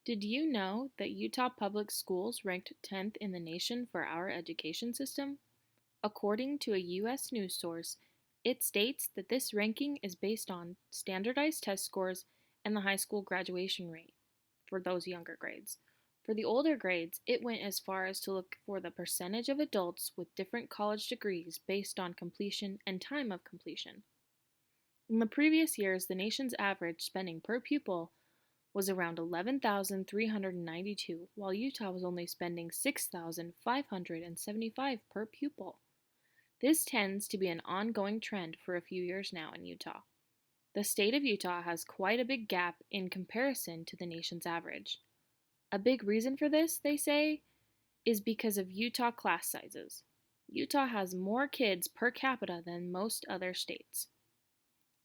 Did you know that Utah Public Schools ranked 10th in the nation for our education system? According to a U.S. news source, it states that this ranking is based on standardized test scores and the high school graduation rate for those younger grades. For the older grades, it went as far as to look for the percentage of adults with different college degrees based on completion and time of completion. In the previous years, the nation's average spending per pupil was around 11,392, while Utah was only spending 6,575 per pupil. This tends to be an ongoing trend for a few years now in Utah. The state of Utah has quite a big gap in comparison to the nation's average. A big reason for this, they say, is because of Utah class sizes. Utah has more kids per capita than most other states.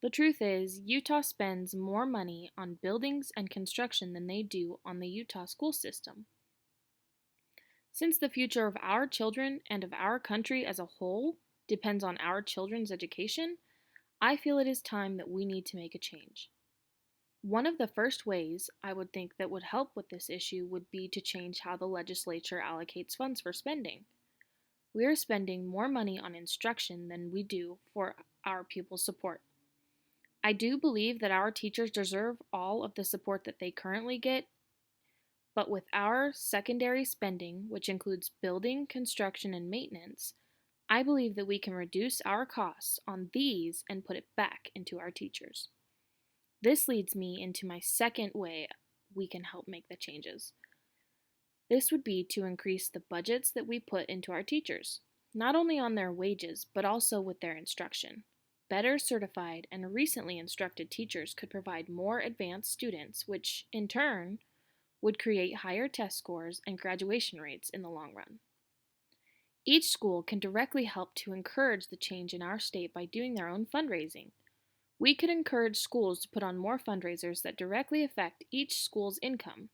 The truth is, Utah spends more money on buildings and construction than they do on the Utah school system. Since the future of our children and of our country as a whole depends on our children's education, I feel it is time that we need to make a change. One of the first ways I would think that would help with this issue would be to change how the legislature allocates funds for spending. We are spending more money on instruction than we do for our pupil support. I do believe that our teachers deserve all of the support that they currently get, but with our secondary spending, which includes building, construction, and maintenance, I believe that we can reduce our costs on these and put it back into our teachers. This leads me into my second way we can help make the changes. This would be to increase the budgets that we put into our teachers, not only on their wages, but also with their instruction. Better certified and recently instructed teachers could provide more advanced students, which, in turn, would create higher test scores and graduation rates in the long run. Each school can directly help to encourage the change in our state by doing their own fundraising. We could encourage schools to put on more fundraisers that directly affect each school's income.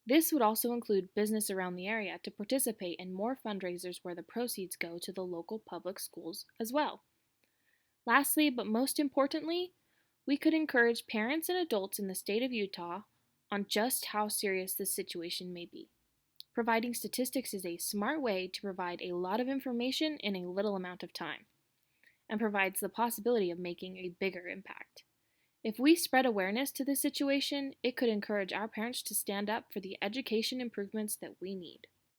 This would also include business around the area to participate in more fundraisers where the proceeds go to the local public schools as well. Lastly, but most importantly, we could encourage parents and adults in the state of Utah on just how serious this situation may be. Providing statistics is a smart way to provide a lot of information in a little amount of time, and provides the possibility of making a bigger impact. If we spread awareness to this situation, it could encourage our parents to stand up for the education improvements that we need.